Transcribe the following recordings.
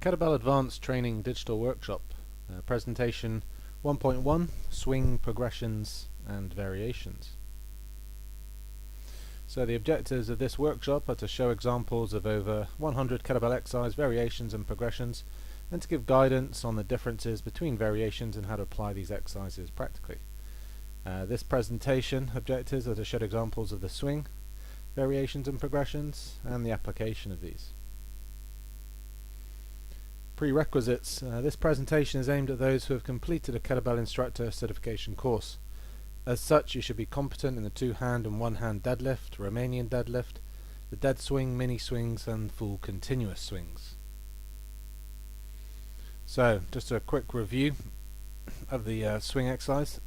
Kettlebell Advanced Training Digital Workshop, Presentation 1.1, Swing Progressions and Variations. So the objectives of this workshop are to show examples of over 100 kettlebell exercise variations and progressions, and to give guidance on the differences between variations and how to apply these exercises practically. This presentation objectives are to show examples of the swing, variations and progressions, and the application of these. Prerequisites. This presentation is aimed at those who have completed a kettlebell instructor certification course. As such, you should be competent in the two-hand and one-hand deadlift, Romanian deadlift, the dead swing, mini swings, and full continuous swings. So, just a quick review of the swing exercise.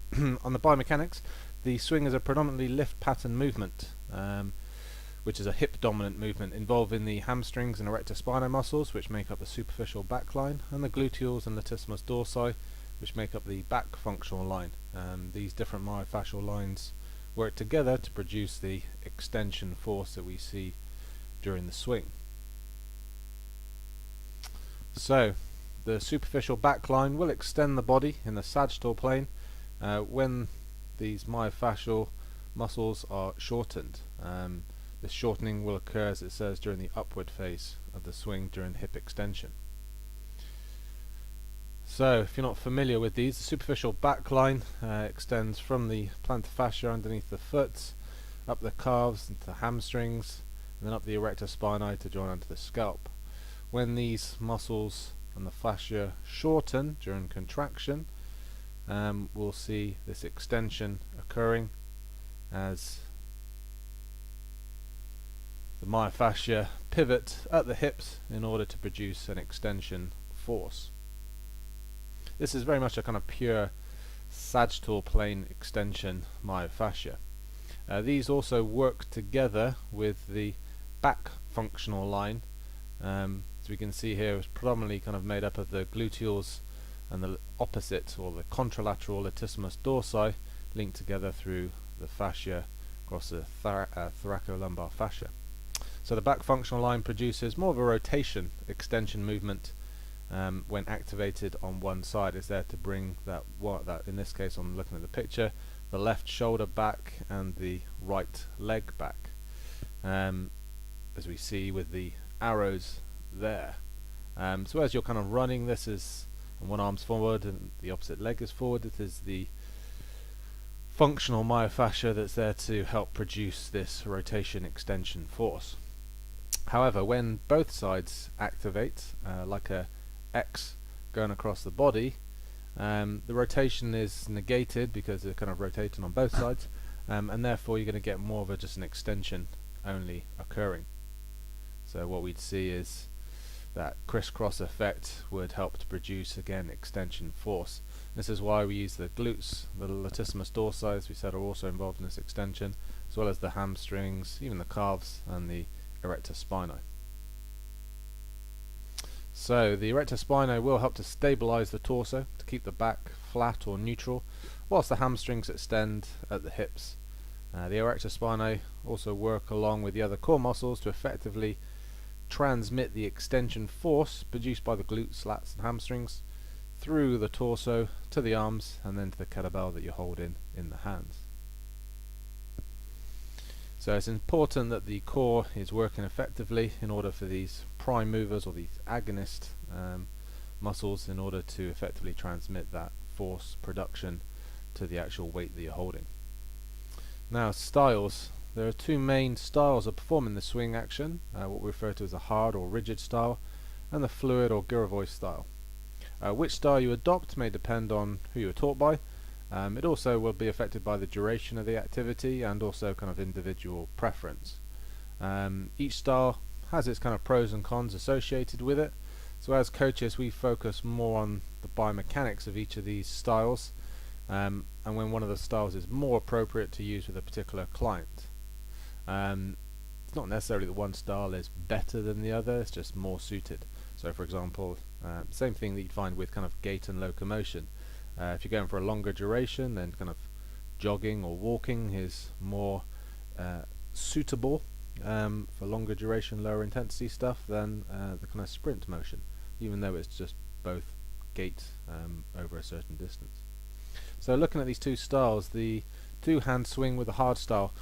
On the biomechanics, the swing is a predominantly lift pattern movement, which is a hip-dominant movement involving the hamstrings and erector spinae muscles, which make up the superficial back line, and the gluteals and latissimus dorsi, which make up the back functional line. These different myofascial lines work together to produce the extension force that we see during the swing. So, the superficial back line will extend the body in the sagittal plane when these myofascial muscles are shortened. This shortening will occur, as it says, during the upward phase of the swing during hip extension. So, if you're not familiar with these, the superficial back line extends from the plantar fascia underneath the foot, up the calves into the hamstrings, and then up the erector spinae to join onto the scalp. When these muscles and the fascia shorten during contraction, we'll see this extension occurring as the myofascia pivot at the hips in order to produce an extension force. This is very much a kind of pure sagittal plane extension myofascia. These also work together with the back functional line. As we can see here, it's predominantly kind of made up of the gluteals and the opposite, or the contralateral latissimus dorsi, linked together through the fascia across the thoracolumbar fascia. So the back functional line produces more of a rotation extension movement when activated on one side. It's there to bring that in this case, I'm looking at the picture, the left shoulder back and the right leg back, as we see with the arrows there. So as you're kind of running, this is, and one arm's forward and the opposite leg is forward, it is the functional myofascia that's there to help produce this rotation extension force. However, when both sides activate, like a X going across the body, the rotation is negated because they're kind of rotating on both sides, and therefore you're going to get more of just an extension only occurring. So what we'd see is that crisscross effect would help to produce, again, extension force. This is why we use the glutes, the latissimus dorsi, as we said, are also involved in this extension, as well as the hamstrings, even the calves, and the erector spinae. So the erector spinae will help to stabilize the torso, to keep the back flat or neutral, whilst the hamstrings extend at the hips. The erector spinae also work along with the other core muscles to effectively transmit the extension force produced by the glutes, lats and hamstrings through the torso to the arms and then to the kettlebell that you hold in the hands. So it's important that the core is working effectively in order for these prime movers, or these agonist muscles, in order to effectively transmit that force production to the actual weight that you're holding. Now, styles. There are two main styles of performing the swing action, what we refer to as a hard or rigid style, and the fluid or Girevoy style. Which style you adopt may depend on who you were taught by. It also will be affected by the duration of the activity and also kind of individual preference. Each style has its kind of pros and cons associated with it, so as coaches we focus more on the biomechanics of each of these styles, and when one of the styles is more appropriate to use with a particular client. It's not necessarily that one style is better than the other, it's just more suited. So for example, same thing that you'd find with kind of gait and locomotion. If you're going for a longer duration, then kind of jogging or walking is more suitable for longer duration, lower intensity stuff than the kind of sprint motion. even though it's just both gait over a certain distance. So looking at these two styles, the two-hand swing with the hard style,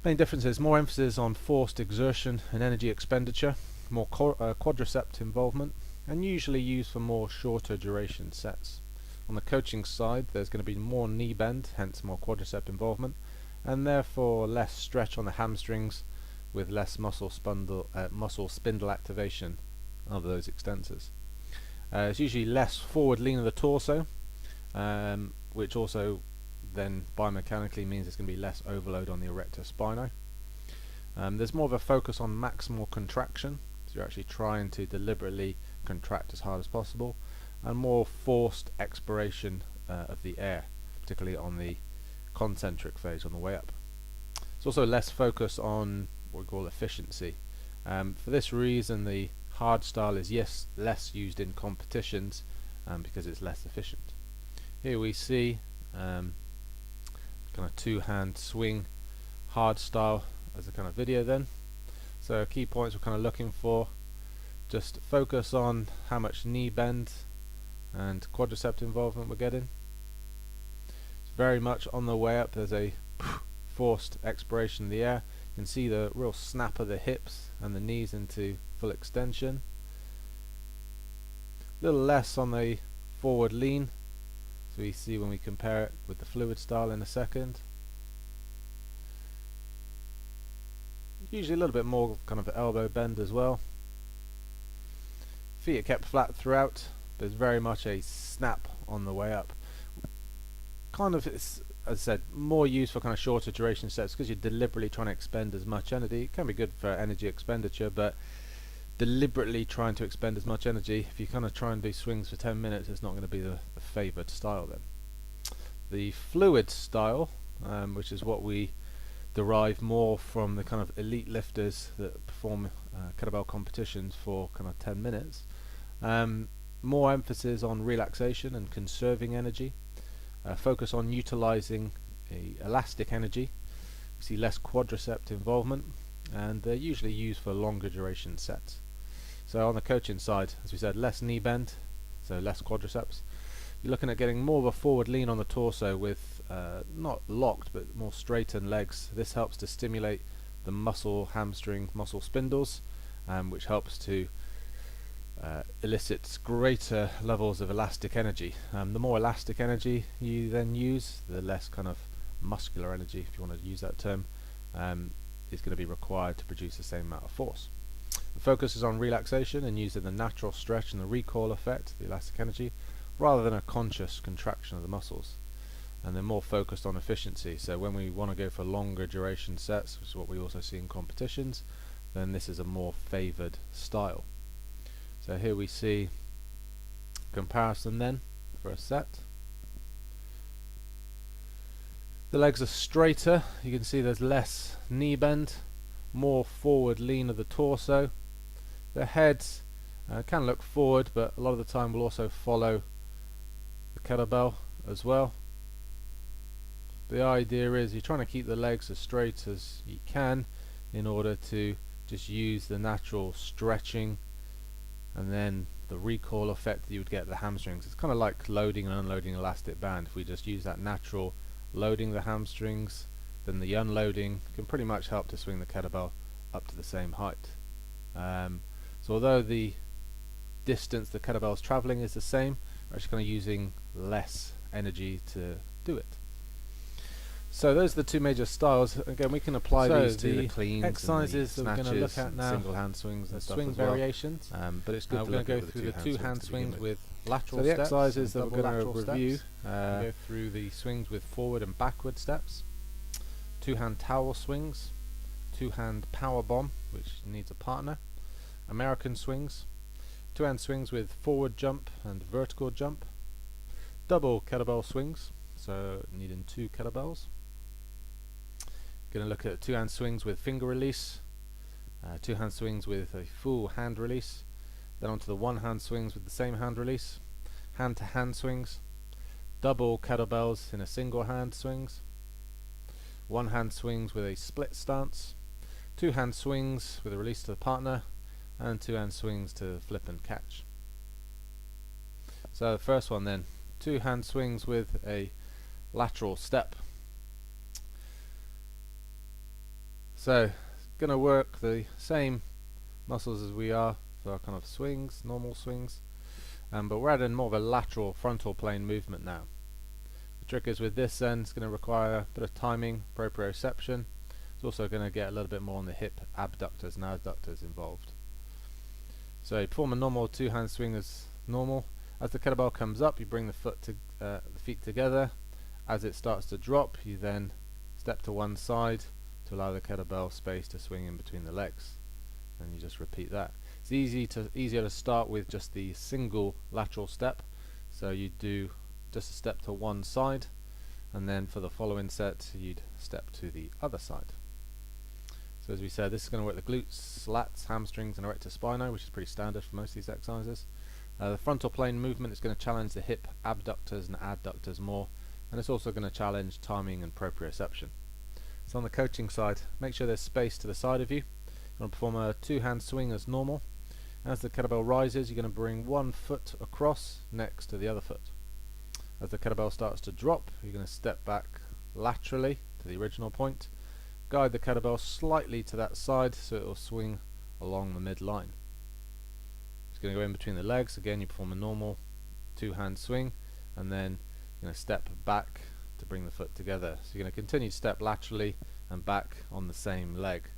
main differences: more emphasis on forced exertion and energy expenditure, more quadriceps involvement, and usually used for more shorter duration sets. On the coaching side, there's going to be more knee bend, hence more quadriceps involvement, and therefore less stretch on the hamstrings with less muscle spindle activation of those extensors. It's usually less forward lean of the torso, which also then biomechanically means there's going to be less overload on the erector spinae. There's more of a focus on maximal contraction, so you're actually trying to deliberately contract as hard as possible, and more forced expiration of the air, particularly on the concentric phase on the way up. There's also less focus on what we call efficiency. For this reason, the hard style is less used in competitions because it's less efficient. Here we see kind of two-hand swing hard style as a kind of video then. So key points we're kind of looking for: just focus on how much knee bend and quadriceps involvement we're getting. It's very much on the way up, there's a forced expiration of the air. You can see the real snap of the hips and the knees into full extension. A little less on the forward lean, so we see when we compare it with the fluid style in a second. Usually a little bit more kind of elbow bend as well. Feet are kept flat throughout. There's very much a snap on the way up. Kind of, it's, as I said, more used for kind of shorter duration sets because you're deliberately trying to expend as much energy. It can be good for energy expenditure, but deliberately trying to expend as much energy, if you kind of try and do swings for 10 minutes, it's not going to be the favoured style then. The fluid style, which is what we derive more from the kind of elite lifters that perform kettlebell competitions for kind of 10 minutes. More emphasis on relaxation and conserving energy. Focus on utilizing elastic energy. We see less quadriceps involvement, and they're usually used for longer duration sets. So on the coaching side, as we said, less knee bend, so less quadriceps. You're looking at getting more of a forward lean on the torso with not locked but more straightened legs. This helps to stimulate the hamstring muscle spindles, which helps to elicits greater levels of elastic energy. The more elastic energy you then use, the less kind of muscular energy, if you want to use that term, is going to be required to produce the same amount of force. The focus is on relaxation and using the natural stretch and the recoil effect, the elastic energy, rather than a conscious contraction of the muscles. And they're more focused on efficiency, so when we want to go for longer duration sets, which is what we also see in competitions, then this is a more favoured style. So here we see comparison then for a set. The legs are straighter, you can see there's less knee bend, more forward lean of the torso. The head can look forward, but a lot of the time will also follow the kettlebell as well. The idea is you're trying to keep the legs as straight as you can in order to just use the natural stretching and then the recoil effect that you would get at the hamstrings. It's kind of like loading and unloading an elastic band. If we just use that natural loading the hamstrings, then the unloading can pretty much help to swing the kettlebell up to the same height. So although the distance the kettlebell is traveling is the same, we're actually kind of using less energy to do it. So those are the two major styles. Again, we can apply these to the cleans, exercises that we're going to look at now, single hand swings and swing variations. But it's good. We're going to go through the two-hand swings with lateral steps. So the exercises that we're going to review go through the swings with forward and backward steps, two-hand towel swings, two-hand power bomb, which needs a partner, American swings, two-hand swings with forward jump and vertical jump, double kettlebell swings, so needing two kettlebells. Going to look at two-hand swings with finger release, two-hand swings with a full hand release, then onto the one-hand swings with the same hand release, hand-to-hand swings, double kettlebells in a single hand swings, one-hand swings with a split stance, two-hand swings with a release to the partner, and two-hand swings to flip and catch. So the first one then, 2 hand swings with a lateral step. So going to work the same muscles as we are for our kind of swings, normal swings, but we're adding more of a lateral frontal plane movement now. The trick is with this then, it's going to require a bit of timing, proprioception. It's also going to get a little bit more on the hip abductors and adductors involved. So you perform a normal 2 hand swing as normal. As the kettlebell comes up, you bring the feet together. As it starts to drop, you then step to one side to allow the kettlebell space to swing in between the legs, and you just repeat that. It's easier to start with just the single lateral step, so you do just a step to one side, and then for the following set you'd step to the other side. So as we said, this is going to work the glutes, lats, hamstrings and erector spinae, which is pretty standard for most of these exercises. The frontal plane movement is going to challenge the hip abductors and adductors more, and it's also going to challenge timing and proprioception. So on the coaching side, make sure there's space to the side of you. You want to perform a 2 hand swing as normal. As the kettlebell rises, you're going to bring one foot across next to the other foot. As the kettlebell starts to drop, you're going to step back laterally to the original point. Guide the kettlebell slightly to that side so it will swing along the midline. It's going to go in between the legs. Again, you perform a normal 2 hand swing, and then you're going to step back to bring the foot together. So you're going to continue to step laterally and back on the same leg.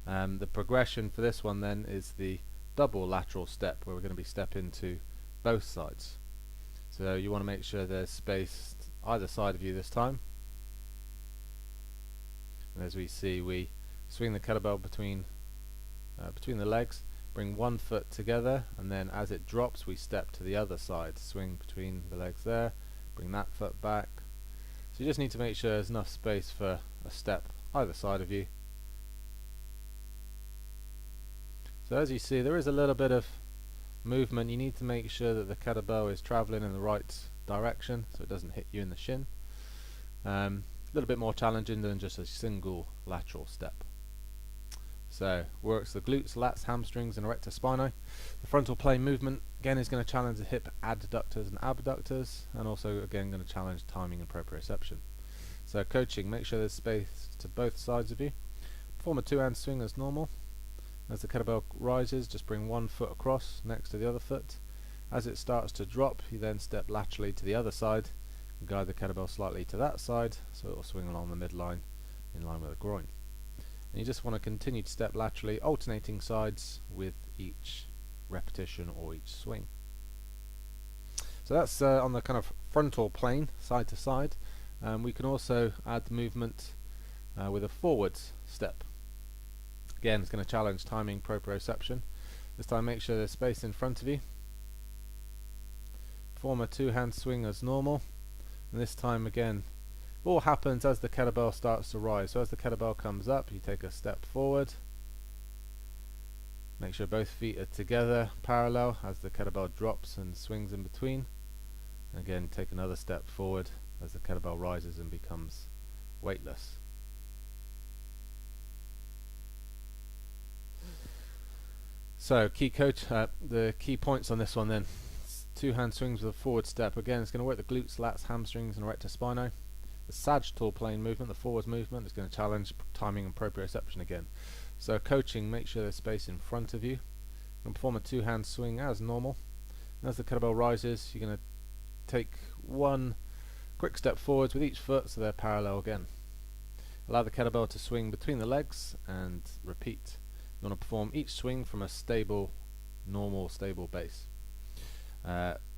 The progression for this one then is the double lateral step, where we're going to be stepping to both sides. So you want to make sure there's space either side of you this time. And as we see, we swing the kettlebell between the legs, bring one foot together, and then as it drops we step to the other side, swing between the legs there, bring that foot back. So you just need to make sure there's enough space for a step either side of you. So as you see, there is a little bit of movement. You need to make sure that the kettlebell is traveling in the right direction so it doesn't hit you in the shin. A little bit more challenging than just a single lateral step. So works the glutes, lats, hamstrings and erector spinae. The frontal plane movement again is going to challenge the hip adductors and abductors, and also again going to challenge timing and proprioception. So coaching, make sure there's space to both sides of you. Perform a 2 hand swing as normal. As the kettlebell rises, just bring one foot across next to the other foot. As it starts to drop, you then step laterally to the other side and guide the kettlebell slightly to that side so it will swing along the midline in line with the groin. And you just want to continue to step laterally, alternating sides with each repetition or each swing. So that's on the kind of frontal plane, side to side. We can also add the movement with a forwards step. Again, it's going to challenge timing, proprioception. This time make sure there's space in front of you. Perform a 2 hand swing as normal, and this time again all happens as the kettlebell starts to rise. So as the kettlebell comes up, you take a step forward. Make sure both feet are together, parallel, as the kettlebell drops and swings in between. And again, take another step forward as the kettlebell rises and becomes weightless. So the key points on this one then. 2 hand swings with a forward step. Again, it's going to work the glutes, lats, hamstrings and erector spinae. The sagittal plane movement, the forwards movement, is going to challenge timing and proprioception again. So coaching, make sure there's space in front of you. You can perform a 2 hand swing as normal. And as the kettlebell rises, you're going to take one quick step forwards with each foot so they're parallel again. Allow the kettlebell to swing between the legs and repeat. You want to perform each swing from a stable, normal, stable base.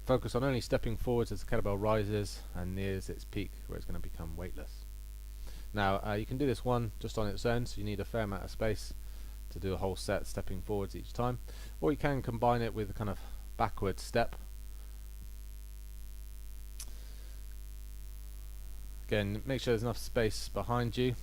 Focus on only stepping forwards as the kettlebell rises and nears its peak, where it's going to become weightless. Now you can do this one just on its own, so you need a fair amount of space to do a whole set stepping forwards each time, or you can combine it with a kind of backward step. Again, make sure there's enough space behind you.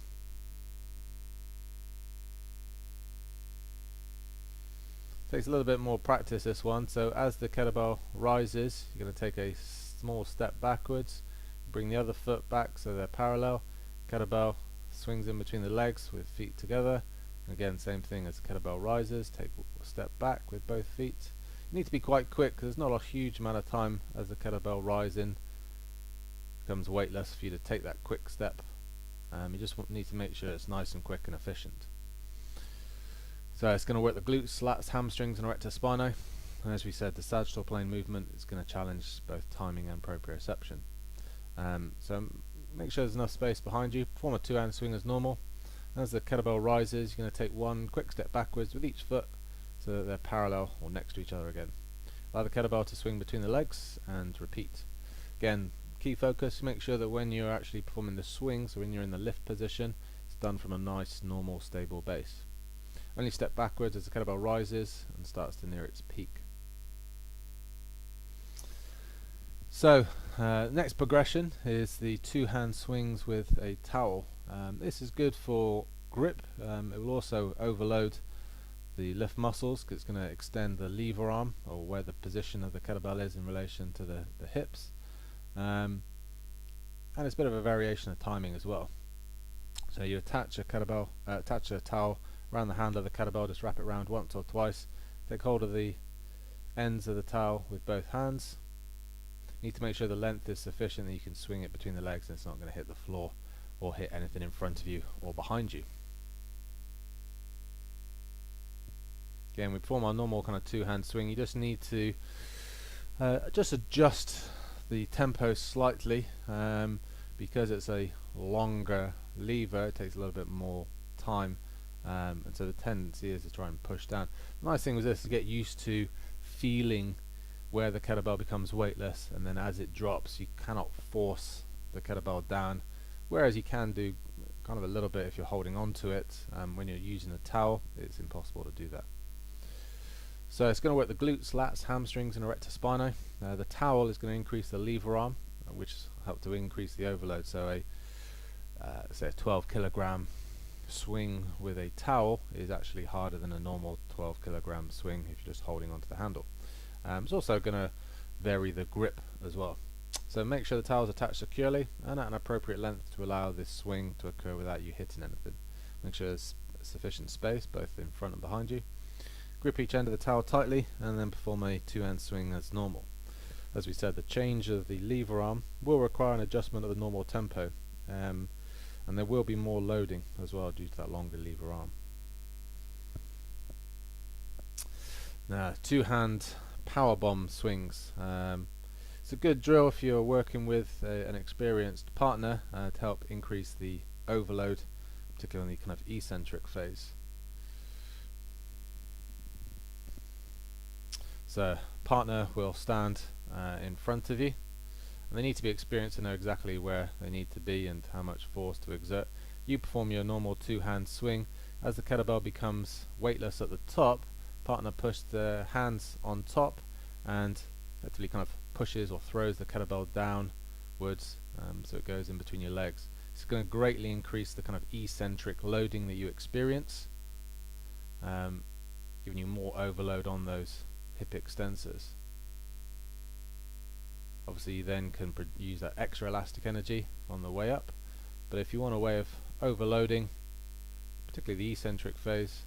Takes a little bit more practice, this one. So as the kettlebell rises, you're going to take a small step backwards, bring the other foot back so they're parallel. Kettlebell swings in between the legs with feet together. Again, same thing as the kettlebell rises, take a step back with both feet. You need to be quite quick because there's not a huge amount of time as the kettlebell rising becomes weightless for you to take that quick step. You just need to make sure it's nice and quick and efficient. So it's going to work the glutes, lats, hamstrings and erector spinae. And as we said, the sagittal plane movement is going to challenge both timing and proprioception. So make sure there's enough space behind you. Perform a two-hand swing as normal. As the kettlebell rises, you're going to take one quick step backwards with each foot so that they're parallel or next to each other again. Allow the kettlebell to swing between the legs and repeat. Again, key focus, make sure that when you're actually performing the swing, so when you're in the lift position, it's done from a nice, normal, stable base. Only step backwards as the kettlebell rises and starts to near its peak. So, next progression is the two-hand swings with a towel. This is good for grip. It will also overload the lift muscles because it's going to extend the lever arm, or where the position of the kettlebell is in relation to the hips. And it's a bit of a variation of timing as well. So you attach a kettlebell, attach a towel around the handle of the kettlebell, just wrap it around once or twice. Take hold of the ends of the towel with both hands. You need to make sure the length is sufficient that you can swing it between the legs and it's not going to hit the floor or hit anything in front of you or behind you. Again, we perform our normal kind of two-hand swing. You just need to just adjust the tempo slightly because it's a longer lever. It takes a little bit more time, and so the tendency is to try and push down. The nice thing with this is to get used to feeling where the kettlebell becomes weightless, and then as it drops you cannot force the kettlebell down, whereas you can do kind of a little bit if you're holding on to it. When you're using a towel, it's impossible to do that. So it's going to work the glutes, lats, hamstrings and erector spinae. The towel is going to increase the lever arm, which help to increase the overload. So say a 12 kilogram swing with a towel is actually harder than a normal 12 kilogram swing if you're just holding onto the handle. It's also going to vary the grip as well. So make sure the towel is attached securely and at an appropriate length to allow this swing to occur without you hitting anything. Make sure there's sufficient space both in front and behind you. Grip each end of the towel tightly and then perform a two-hand swing as normal. As we said, the change of the lever arm will require an adjustment of the normal tempo, and there will be more loading as well due to that longer lever arm. Now, two-hand power bomb swings. It's a good drill if you're working with an experienced partner to help increase the overload, particularly in the kind of eccentric phase. So partner will stand in front of you, and they need to be experienced to know exactly where they need to be and how much force to exert. You perform your normal two-hand swing. As the kettlebell becomes weightless at the top, partner pushes their hands on top and effectively kind of pushes or throws the kettlebell downwards, so it goes in between your legs. It's going to greatly increase the kind of eccentric loading that you experience, giving you more overload on those hip extensors. Obviously you then can use that extra elastic energy on the way up, but if you want a way of overloading, particularly the eccentric phase,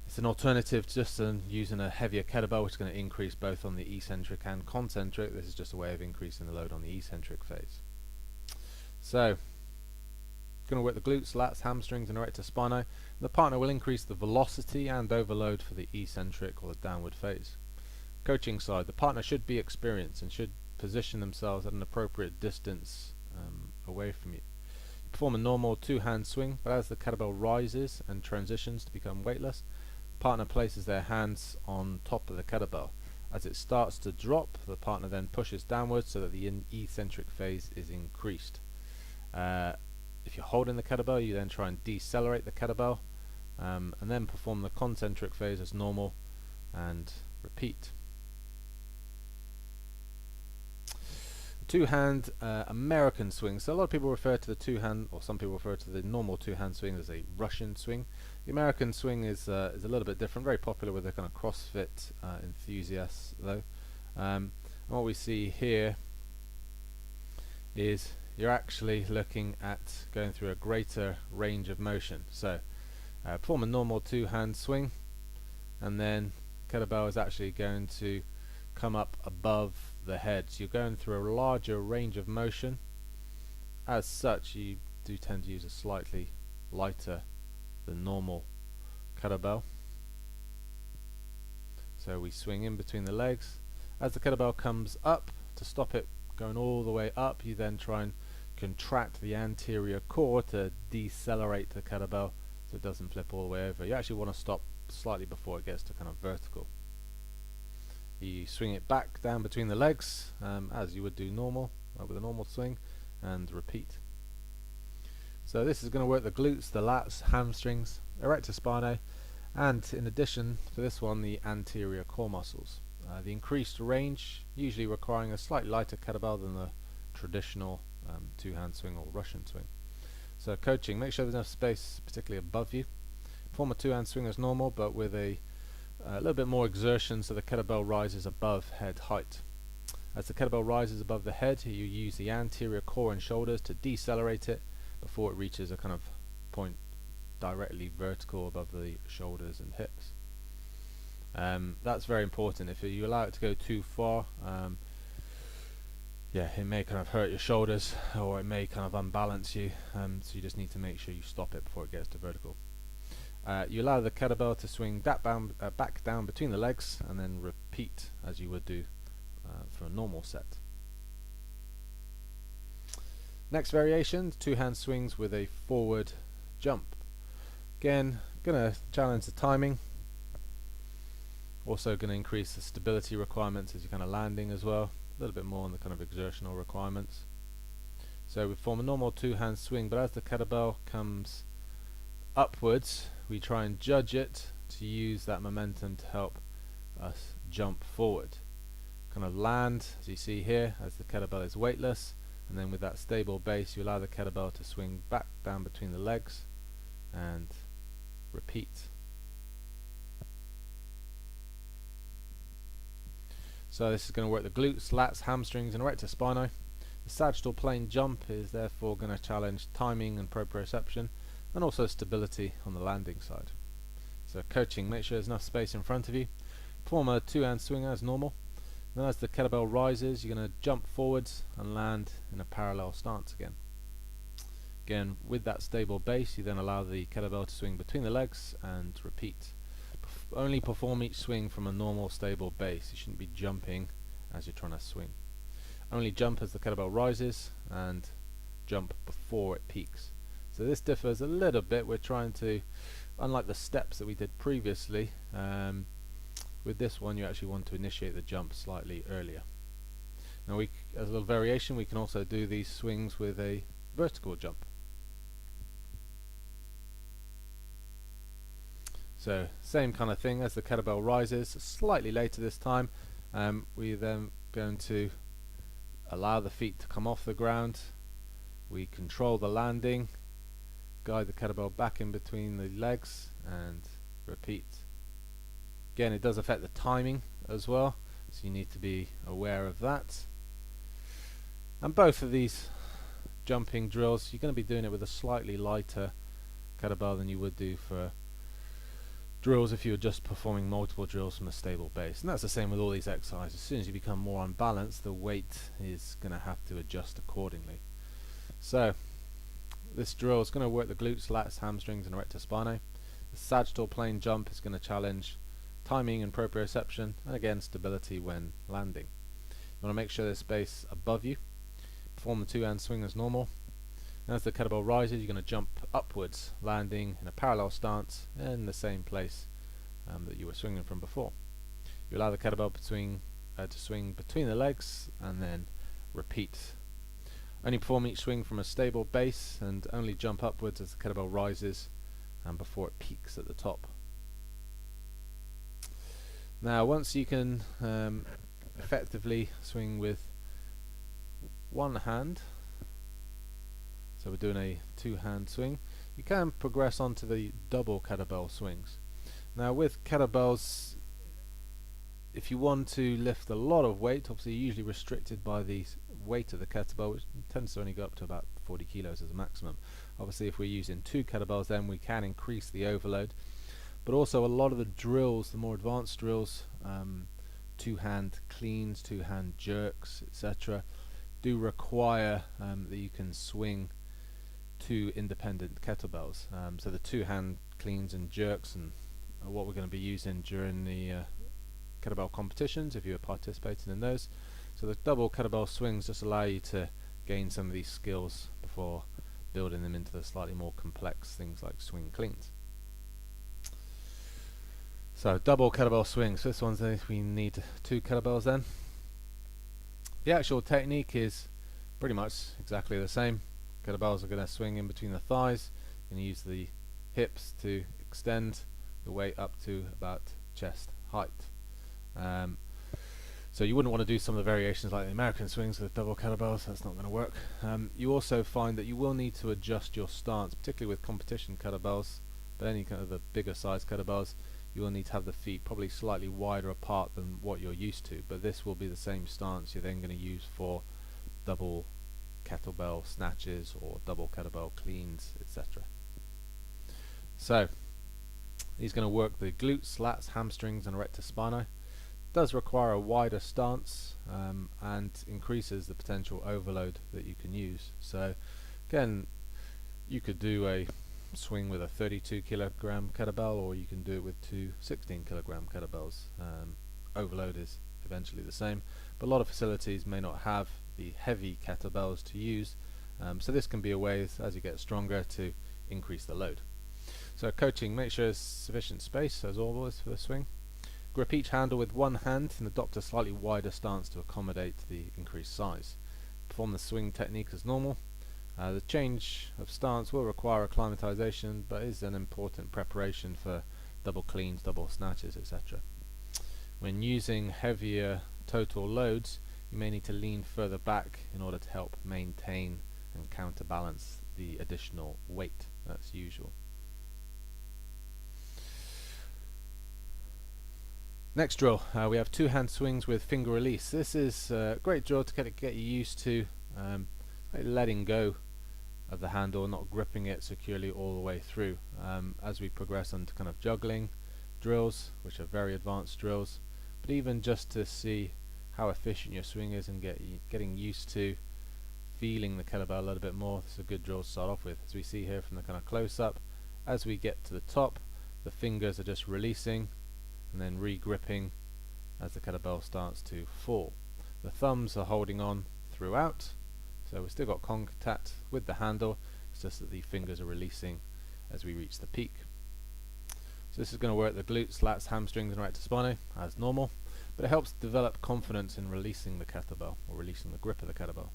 it's an alternative to just using a heavier kettlebell, which is going to increase both on the eccentric and concentric. This is just a way of increasing the load on the eccentric phase. So going to work the glutes, lats, hamstrings and erector spinae. The partner will increase the velocity and overload for the eccentric or the downward phase. Coaching side, the partner should be experienced and should position themselves at an appropriate distance away from you. You perform a normal two-hand swing, but as the kettlebell rises and transitions to become weightless, the partner places their hands on top of the kettlebell. As it starts to drop, the partner then pushes downwards so that the eccentric phase is increased. If you're holding the kettlebell, you then try and decelerate the kettlebell, and then perform the concentric phase as normal and repeat. Two-hand American swing. So a lot of people refer to the two-hand, or some people refer to the normal two-hand swing as a Russian swing. The American swing is a little bit different, very popular with the kind of CrossFit enthusiasts though. And what we see here is you're actually looking at going through a greater range of motion. So perform a normal two-hand swing, and then kettlebell is actually going to come up above the head. So you're going through a larger range of motion. As such, you do tend to use a slightly lighter than normal kettlebell. So we swing in between the legs. As the kettlebell comes up, to stop it going all the way up, you then try and contract the anterior core to decelerate the kettlebell so it doesn't flip all the way over. You actually want to stop slightly before it gets to kind of vertical. You swing it back down between the legs as you would do normal with a normal swing, and repeat. So this is going to work the glutes, the lats, hamstrings, erector spinae, and in addition for this one, the anterior core muscles. The increased range, usually requiring a slightly lighter kettlebell than the traditional two-hand swing or Russian swing. So coaching, make sure there's enough space, particularly above you. Perform a two-hand swing as normal, but with a little bit more exertion so the kettlebell rises above head height. As the kettlebell rises above the head, you use the anterior core and shoulders to decelerate it before it reaches a kind of point directly vertical above the shoulders and hips. That's very important. If you allow it to go too far, it may kind of hurt your shoulders, or it may kind of unbalance you, so you just need to make sure you stop it before it gets to vertical. You allow the kettlebell to swing back down between the legs, and then repeat as you would do for a normal set. Next variation, two-hand swings with a forward jump. Again, going to challenge the timing. Also going to increase the stability requirements as you're kind of landing as well. A little bit more on the kind of exertional requirements. So we form a normal two-hand swing, but as the kettlebell comes upwards, we try and judge it to use that momentum to help us jump forward. Kind of land, as you see here, as the kettlebell is weightless, and then with that stable base, you allow the kettlebell to swing back down between the legs and repeat. So this is going to work the glutes, lats, hamstrings, and erector spinae. The sagittal plane jump is therefore going to challenge timing and proprioception, and also stability on the landing side. So coaching, make sure there's enough space in front of you. Perform a two-hand swing as normal. Then as the kettlebell rises, you're going to jump forwards and land in a parallel stance again. Again, with that stable base, you then allow the kettlebell to swing between the legs and repeat. Only perform each swing from a normal stable base. You shouldn't be jumping as you're trying to swing. Only jump as the kettlebell rises and jump before it peaks. So this differs a little bit. We're trying to, unlike the steps that we did previously, with this one you actually want to initiate the jump slightly earlier. Now as a little variation, we can also do these swings with a vertical jump. So same kind of thing, as the kettlebell rises, slightly later this time, we then going to allow the feet to come off the ground. We control the landing, guide the kettlebell back in between the legs and repeat. Again, it does affect the timing as well, so you need to be aware of that. And both of these jumping drills, you're going to be doing it with a slightly lighter kettlebell than you would do for drills if you were just performing multiple drills from a stable base. And that's the same with all these exercises. As soon as you become more unbalanced, the weight is going to have to adjust accordingly. So this drill is going to work the glutes, lats, hamstrings, and erector spinae. The sagittal plane jump is going to challenge timing and proprioception, and again stability when landing. You want to make sure there's space above you. Perform the two-hand swing as normal. And as the kettlebell rises, you're going to jump upwards, landing in a parallel stance in the same place that you were swinging from before. You allow the kettlebell to swing between the legs and then repeat. Only perform each swing from a stable base and only jump upwards as the kettlebell rises and before it peaks at the top. Now once you can effectively swing with one hand, so we're doing a two-hand swing, you can progress onto the double kettlebell swings. Now with kettlebells, if you want to lift a lot of weight, obviously you're usually restricted by the weight of the kettlebell, which tends to only go up to about 40 kilos as a maximum. Obviously if we're using two kettlebells, then we can increase the overload. But also a lot of the drills, the more advanced drills, two-hand cleans, two-hand jerks, etc., do require that you can swing two independent kettlebells. So the two-hand cleans and jerks and what we're going to be using during the kettlebell competitions if you're participating in those. So the double kettlebell swings just allow you to gain some of these skills before building them into the slightly more complex things like swing cleans. So double kettlebell swings. So this one's we need two kettlebells then. The actual technique is pretty much exactly the same. Kettlebells are going to swing in between the thighs. You're going to use the hips to extend the weight up to about chest height. So you wouldn't want to do some of the variations like the American swings with double kettlebells. That's not going to work. You also find that you will need to adjust your stance, particularly with competition kettlebells, but any kind of the bigger size kettlebells, you will need to have the feet probably slightly wider apart than what you're used to, but this will be the same stance you're then going to use for double kettlebell snatches or double kettlebell cleans, etc. So he's going to work the glutes, lats, hamstrings and erector spinae. Does require a wider stance and increases the potential overload that you can use. So again, you could do a swing with a 32 kilogram kettlebell, or you can do it with two 16 kilogram kettlebells. Overload is eventually the same, but a lot of facilities may not have the heavy kettlebells to use, so this can be a way as you get stronger to increase the load. So coaching, make sure there's sufficient space as always for the swing. Grip each handle with one hand and adopt a slightly wider stance to accommodate the increased size. Perform the swing technique as normal. The change of stance will require acclimatization, but is an important preparation for double cleans, double snatches, etc. When using heavier total loads, you may need to lean further back in order to help maintain and counterbalance the additional weight that's usual. Next drill, we have two-hand swings with finger release. This is a great drill to get you used to letting go of the handle, not gripping it securely all the way through. As we progress onto kind of juggling drills, which are very advanced drills, but even just to see how efficient your swing is and getting used to feeling the kettlebell a little bit more, this is a good drill to start off with. As we see here from the kind of close-up, as we get to the top, the fingers are just releasing and then re-gripping as the kettlebell starts to fall. The thumbs are holding on throughout, so we've still got contact with the handle, it's just that the fingers are releasing as we reach the peak. So this is going to work the glutes, lats, hamstrings and erector spinae as normal, but it helps develop confidence in releasing the kettlebell or releasing the grip of the kettlebell.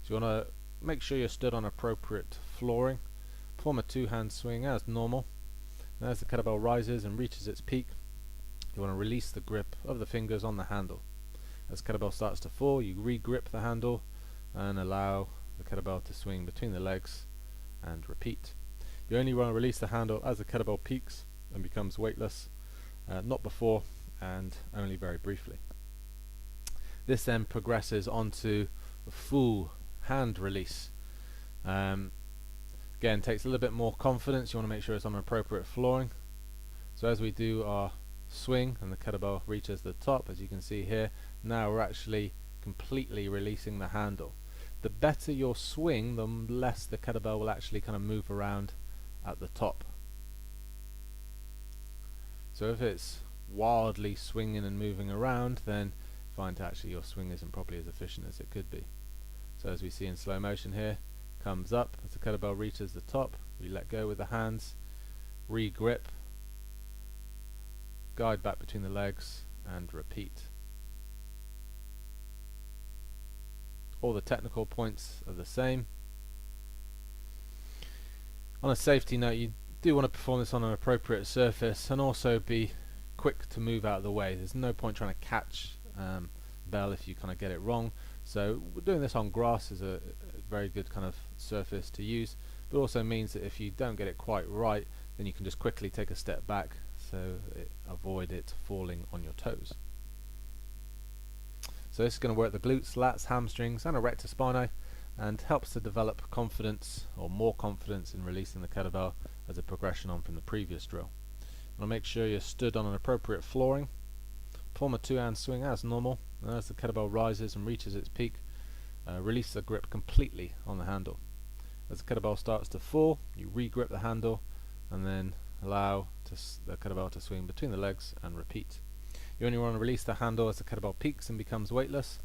So you want to make sure you're stood on appropriate flooring. Perform a two-hand swing as normal, and as the kettlebell rises and reaches its peak, you want to release the grip of the fingers on the handle. As the kettlebell starts to fall, you re-grip the handle and allow the kettlebell to swing between the legs and repeat. You only want to release the handle as the kettlebell peaks and becomes weightless, not before and only very briefly. This then progresses onto a full hand release. Again, takes a little bit more confidence. You want to make sure it's on appropriate flooring. So as we do our swing and the kettlebell reaches the top, as you can see here, now we're actually completely releasing the handle. The better your swing, the less the kettlebell will actually kind of move around at the top. So if it's wildly swinging and moving around, then find actually your swing isn't probably as efficient as it could be. So as we see in slow motion here, comes up as the kettlebell reaches the top, we let go with the hands, re-grip, guide back between the legs and repeat. All the technical points are the same. On a safety note, you do want to perform this on an appropriate surface and also be quick to move out of the way. There's no point trying to catch bell if you kind of get it wrong. So doing this on grass is a very good kind of surface to use, but also means that if you don't get it quite right, then you can just quickly take a step back so avoid it falling on your toes. So this is going to work the glutes, lats, hamstrings and erector spinae and helps to develop confidence or more confidence in releasing the kettlebell as a progression on from the previous drill. Now make sure you're stood on an appropriate flooring. Perform a two-hand swing as normal, and as the kettlebell rises and reaches its peak, release the grip completely on the handle. As the kettlebell starts to fall, you re-grip the handle and then allow the kettlebell to swing between the legs and repeat. You only want to release the handle as the kettlebell peaks and becomes weightless,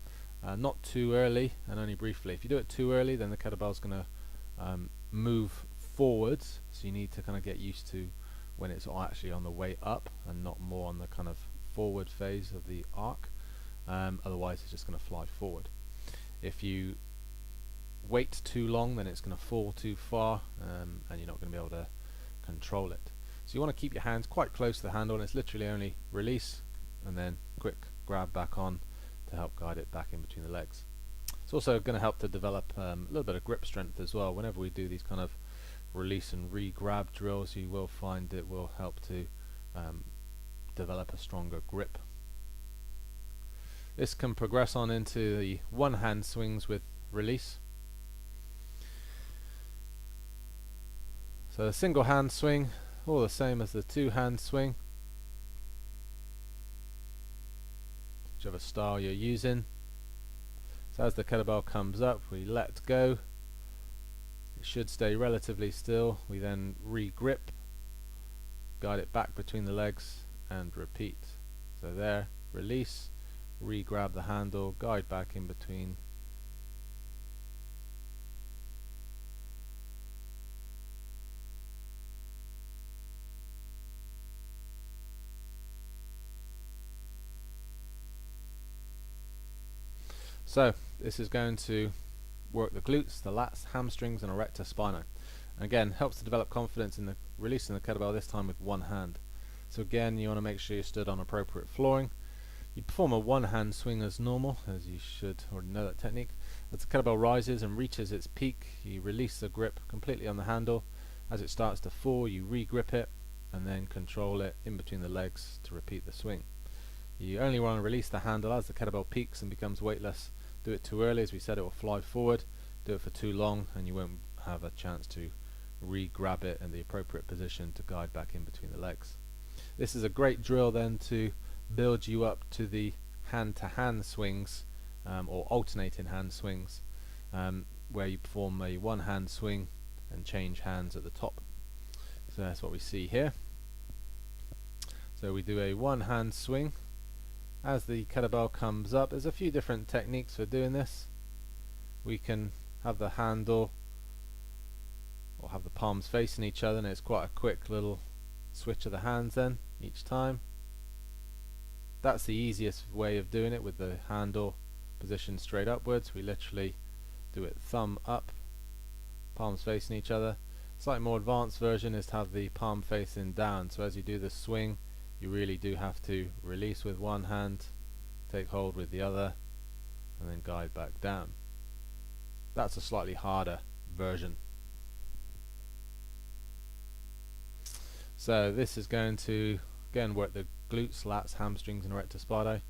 not too early and only briefly. If you do it too early, then the kettlebell's going to move forwards, so you need to kind of get used to when it's actually on the way up and not more on the kind of forward phase of the arc. Otherwise it's just going to fly forward. If you wait too long, then it's going to fall too far, and you're not going to be able to control it. So you want to keep your hands quite close to the handle, and it's literally only release and then quick grab back on to help guide it back in between the legs. It's also going to help to develop a little bit of grip strength as well. Whenever we do these kind of release and re-grab drills, you will find it will help to develop a stronger grip. This can progress on into the one hand swings with release. So the single hand swing, all the same as the two hand swing, whichever style you're using. So as the kettlebell comes up, we let go. It should stay relatively still. We then re-grip, guide it back between the legs and repeat. So there, release, re-grab the handle, guide back in between. So this is going to work the glutes, the lats, hamstrings and erector spinae. And again, helps to develop confidence in the releasing the kettlebell, this time with one hand. So again, you want to make sure you're stood on appropriate flooring. You perform a one hand swing as normal, as you should already know that technique. As the kettlebell rises and reaches its peak, you release the grip completely on the handle. As it starts to fall, you re-grip it and then control it in between the legs to repeat the swing. You only want to release the handle as the kettlebell peaks and becomes weightless. Do it too early, as we said, it will fly forward. Do it for too long and you won't have a chance to re-grab it in the appropriate position to guide back in between the legs. This is a great drill then to build you up to the hand-to-hand swings, or alternating hand swings, where you perform a one-hand swing and change hands at the top. So that's what we see here. So we do a one-hand swing. As the kettlebell comes up, there's a few different techniques for doing this. We can have the handle or have the palms facing each other, and it's quite a quick little switch of the hands then each time. That's the easiest way of doing it, with the handle positioned straight upwards. We literally do it thumb up, palms facing each other. Slightly more advanced version is to have the palm facing down, so as you do the swing you really do have to release with one hand, take hold with the other, and then guide back down. That's a slightly harder version. So this is going to again work the glutes, lats, hamstrings and erector spinae.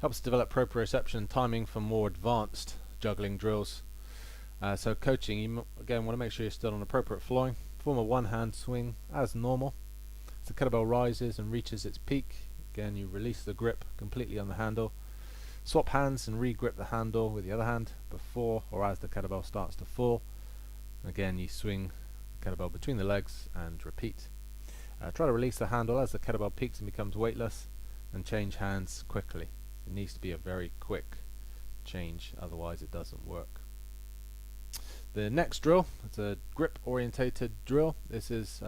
Helps develop proprioception and timing for more advanced juggling drills. So coaching, you again want to make sure you're still on appropriate flooring. Perform a one hand swing as normal. As the kettlebell rises and reaches its peak, again you release the grip completely on the handle. Swap hands and re-grip the handle with the other hand before or as the kettlebell starts to fall. Again you swing the kettlebell between the legs and repeat. Try to release the handle as the kettlebell peaks and becomes weightless, and change hands quickly. It needs to be a very quick change, otherwise it doesn't work. The next drill, it's a grip orientated drill. This is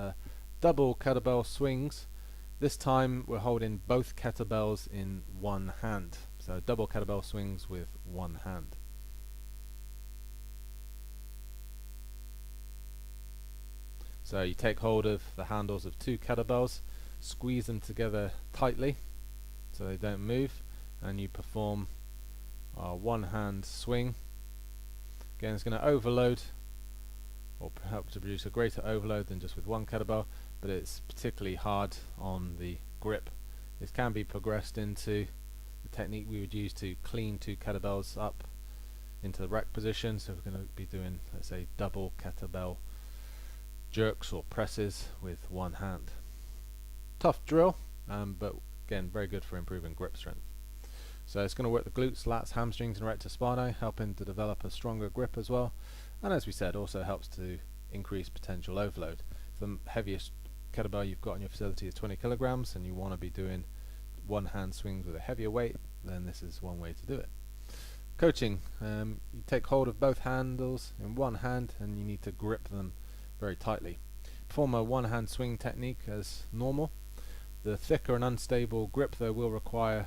double kettlebell swings. This time we're holding both kettlebells in one hand. So double kettlebell swings with one hand. So you take hold of the handles of two kettlebells, squeeze them together tightly so they don't move, and you perform a one hand swing. Again, it's going to overload or help to produce a greater overload than just with one kettlebell, but it's particularly hard on the grip. This can be progressed into the technique we would use to clean two kettlebells up into the rack position. So we're going to be doing, let's say, double kettlebell jerks or presses with one hand. tough drill, but again very good for improving grip strength. So it's going to work the glutes, lats, hamstrings and rectus spinae, helping to develop a stronger grip as well, and as we said also helps to increase potential overload. If the heaviest kettlebell you've got in your facility is 20 kilograms and you want to be doing one hand swings with a heavier weight, then this is one way to do it. Coaching, you take hold of both handles in one hand and you need to grip them very tightly. Perform a one hand swing technique as normal. The thicker and unstable grip though will require a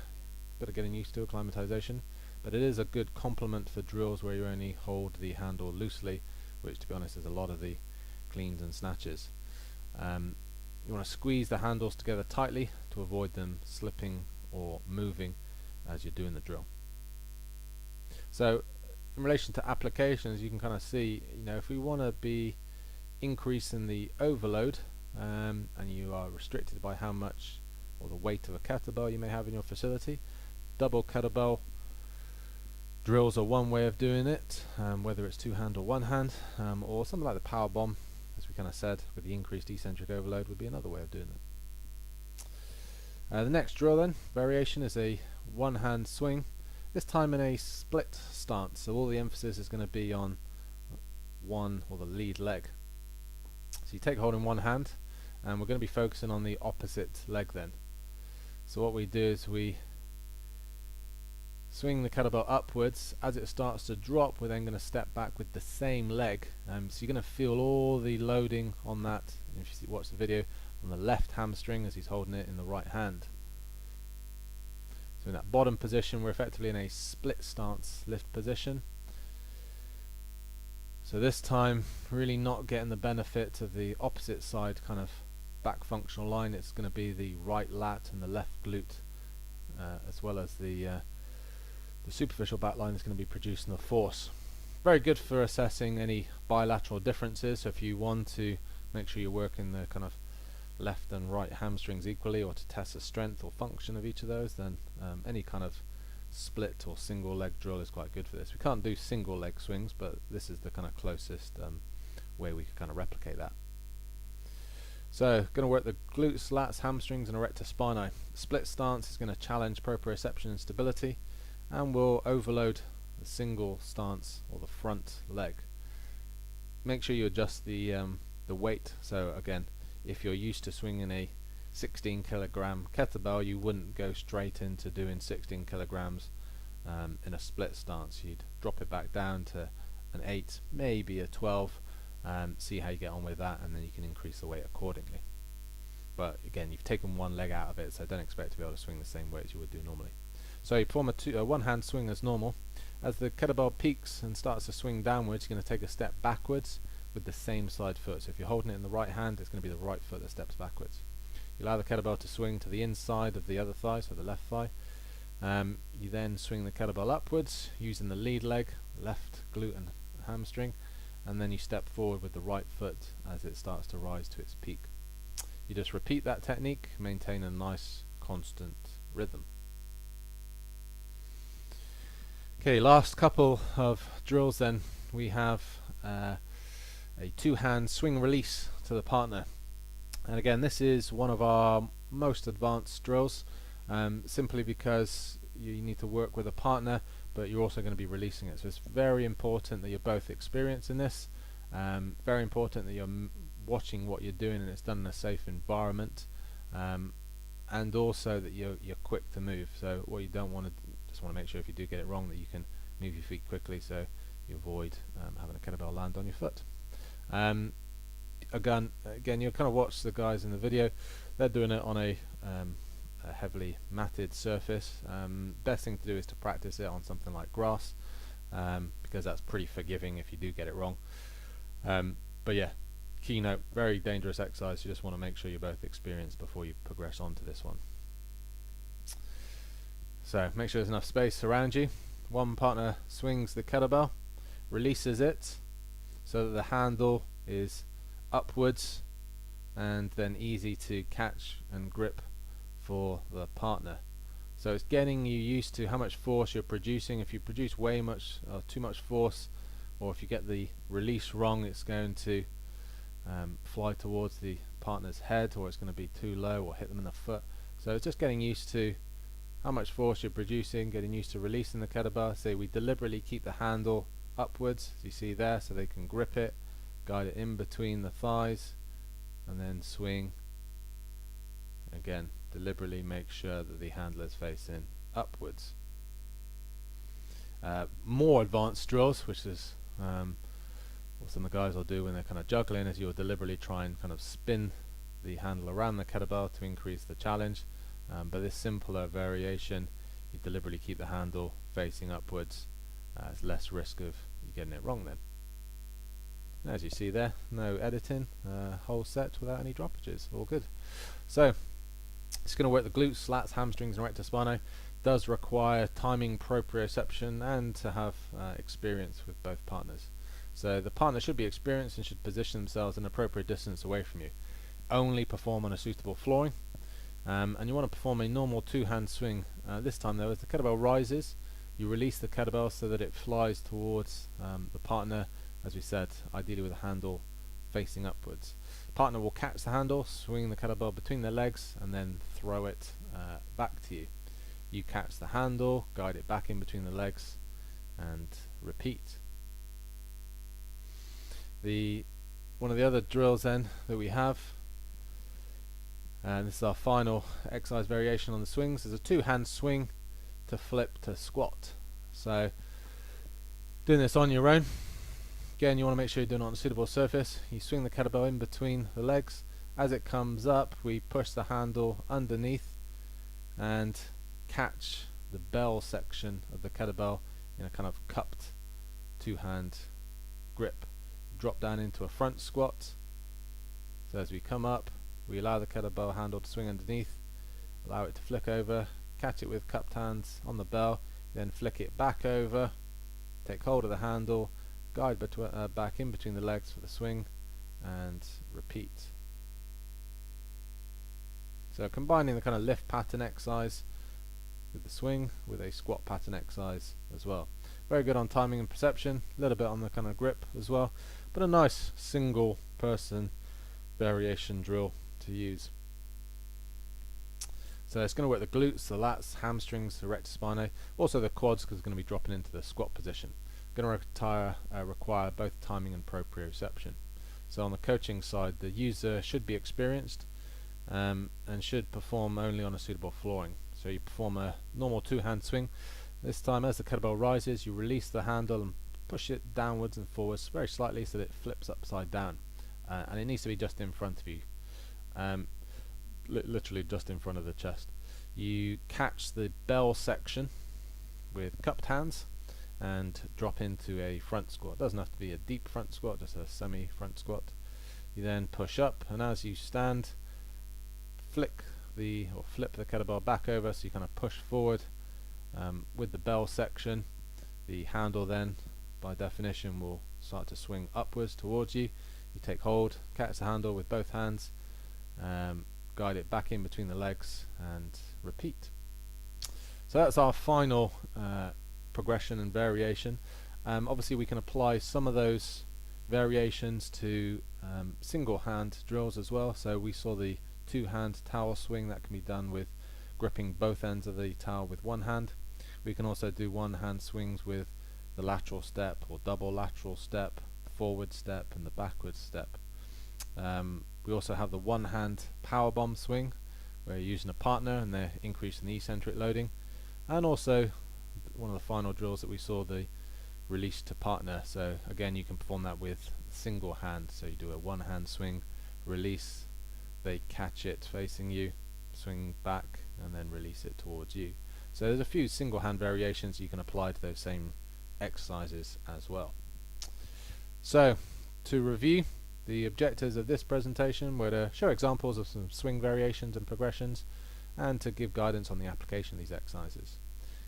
bit of getting used to, acclimatization, but it is a good complement for drills where you only hold the handle loosely, which to be honest is a lot of the cleans and snatches. You want to squeeze the handles together tightly to avoid them slipping or moving as you're doing the drill. So in relation to applications, you can kind of see, if we want to be increasing the overload, and you are restricted by how much or the weight of a kettlebell you may have in your facility, double kettlebell drills are one way of doing it, whether it's two hand or one hand, or something like the power bomb, as we kind of said, with the increased eccentric overload would be another way of doing it. The next drill then, variation, is a one hand swing, this time in a split stance, so all the emphasis is going to be on one or the lead leg. So you take hold in one hand and we're going to be focusing on the opposite leg then. So what we do is we swing the kettlebell upwards. As it starts to drop, we're then going to step back with the same leg. So you're going to feel all the loading on that, if you watch the video, on the left hamstring as he's holding it in the right hand. So in that bottom position we're effectively in a split stance lift position. So this time really not getting the benefit of the opposite side kind of back functional line. It's going to be the right lat and the left glute, as well as the superficial back line is going to be producing the force. Very good for assessing any bilateral differences. So if you want to make sure you're working the kind of left and right hamstrings equally, or to test the strength or function of each of those, then any kind of split or single leg drill is quite good for this. We can't do single leg swings, but this is the kind of closest way we could kind of replicate that. So going to work the glutes, lats, hamstrings and erector spinae. Split stance is going to challenge proprioception and stability, and will overload the single stance or the front leg. Make sure you adjust the weight. So again, if you're used to swinging a 16 kilogram kettlebell, you wouldn't go straight into doing 16 kilograms in a split stance. You'd drop it back down to an 8, maybe a 12, see how you get on with that, and then you can increase the weight accordingly. But again, you've taken one leg out of it, so don't expect to be able to swing the same weight as you would do normally. So you perform a one hand swing as normal. As the kettlebell peaks and starts to swing downwards, you're going to take a step backwards with the same side foot. So if you're holding it in the right hand, it's going to be the right foot that steps backwards. You allow the kettlebell to swing to the inside of the other thigh, so the left thigh. You then swing the kettlebell upwards using the lead leg, left glute and hamstring, and then you step forward with the right foot as it starts to rise to its peak. You just repeat that technique, maintain a nice constant rhythm. Okay, last couple of drills then. We have a two-hand swing release to the partner. And again, this is one of our most advanced drills, simply because you need to work with a partner, but you're also going to be releasing it. So it's very important that you're both experienced in this. Very important that you're watching what you're doing and it's done in a safe environment, and also that you're quick to move. So what you don't want to just want to make sure if you do get it wrong that you can move your feet quickly, so you avoid having a kettlebell land on your foot. Again, you'll kind of watch the guys in the video. They're doing it on a heavily matted surface. Best thing to do is to practice it on something like grass, because that's pretty forgiving if you do get it wrong. But yeah, keynote, very dangerous exercise. You just want to make sure you're both experienced before you progress on to this one. So make sure there's enough space around you. One partner swings the kettlebell, releases it so that the handle is upwards and then easy to catch and grip for the partner. So it's getting you used to how much force you're producing. If you produce way much or too much force, or if you get the release wrong, it's going to fly towards the partner's head, or it's going to be too low or hit them in the foot. So it's just getting used to how much force you're producing, getting used to releasing the kettlebell. So we deliberately keep the handle upwards, as you see there, so they can grip it, guide it in between the thighs, and then swing. Again, deliberately make sure that the handle is facing upwards. More advanced drills, which is what some of the guys will do when they're kind of juggling, is you'll deliberately try and kind of spin the handle around the kettlebell to increase the challenge. But this simpler variation, you deliberately keep the handle facing upwards. It's less risk of you getting it wrong then. And as you see there, no editing, whole set without any droppages, all good. So it's going to work the glutes, lats, hamstrings and rectus spinae. Does require timing, proprioception, and to have experience with both partners. So the partner should be experienced and should position themselves an appropriate distance away from you. Only perform on a suitable flooring, and you want to perform a normal two-hand swing. This time though, as the kettlebell rises, you release the kettlebell so that it flies towards the partner, as we said, ideally with the handle facing upwards. Partner will catch the handle, swing the kettlebell between their legs, and then throw it back to you. You catch the handle, guide it back in between the legs, and repeat. One of the other drills then that we have, and this is our final exercise variation on the swings, is a two-hand swing to flip to squat. So doing this on your own, again you want to make sure you're doing it on a suitable surface. You swing the kettlebell in between the legs. As it comes up, we push the handle underneath and catch the bell section of the kettlebell in a kind of cupped two-hand grip. Drop down into a front squat. So as we come up, we allow the kettlebell handle to swing underneath, allow it to flick over, catch it with cupped hands on the bell, then flick it back over, take hold of the handle, guide back in between the legs for the swing, and repeat. So combining the kind of lift pattern exercise with the swing with a squat pattern exercise as well. Very good on timing and perception, a little bit on the kind of grip as well, but a nice single person variation drill to use. So it's going to work the glutes, the lats, hamstrings, the rectus spinae, also the quads, because it's going to be dropping into the squat position. Going to require both timing and proprioception. So on the coaching side, the user should be experienced and should perform only on a suitable flooring. So you perform a normal two-hand swing. This time, as the kettlebell rises, you release the handle and push it downwards and forwards very slightly so that it flips upside down. And it needs to be just in front of you, literally just in front of the chest. You catch the bell section with cupped hands and drop into a front squat. It doesn't have to be a deep front squat, just a semi-front squat. You then push up, and as you stand, flip the kettlebell back over, so you kind of push forward with the bell section. The handle then, by definition, will start to swing upwards towards you. You take hold, catch the handle with both hands, guide it back in between the legs, and repeat. So that's our final progression and variation. Obviously we can apply some of those variations to single hand drills as well. So we saw the two-hand towel swing that can be done with gripping both ends of the towel with one hand. We can also do one-hand swings with the lateral step or double lateral step, forward step, and the backward step. We also have the one-hand power bomb swing, where you're using a partner and they're increasing the eccentric loading, and also one of the final drills that we saw, the release to partner. So again, you can perform that with single hand. So you do a one-hand swing, release, they catch it facing you, swing back, and then release it towards you. So there's a few single hand variations you can apply to those same exercises as well. So to review, the objectives of this presentation were to show examples of some swing variations and progressions, and to give guidance on the application of these exercises.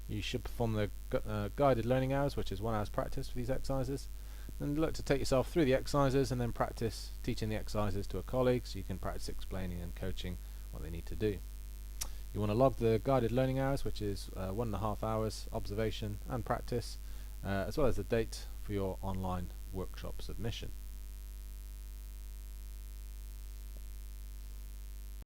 You should perform the guided learning hours, which is 1 hour's practice for these exercises, and look to take yourself through the exercises and then practice teaching the exercises to a colleague, so you can practice explaining and coaching what they need to do. You want to log the guided learning hours, which is 1.5 hours observation and practice, as well as the date for your online workshop submission.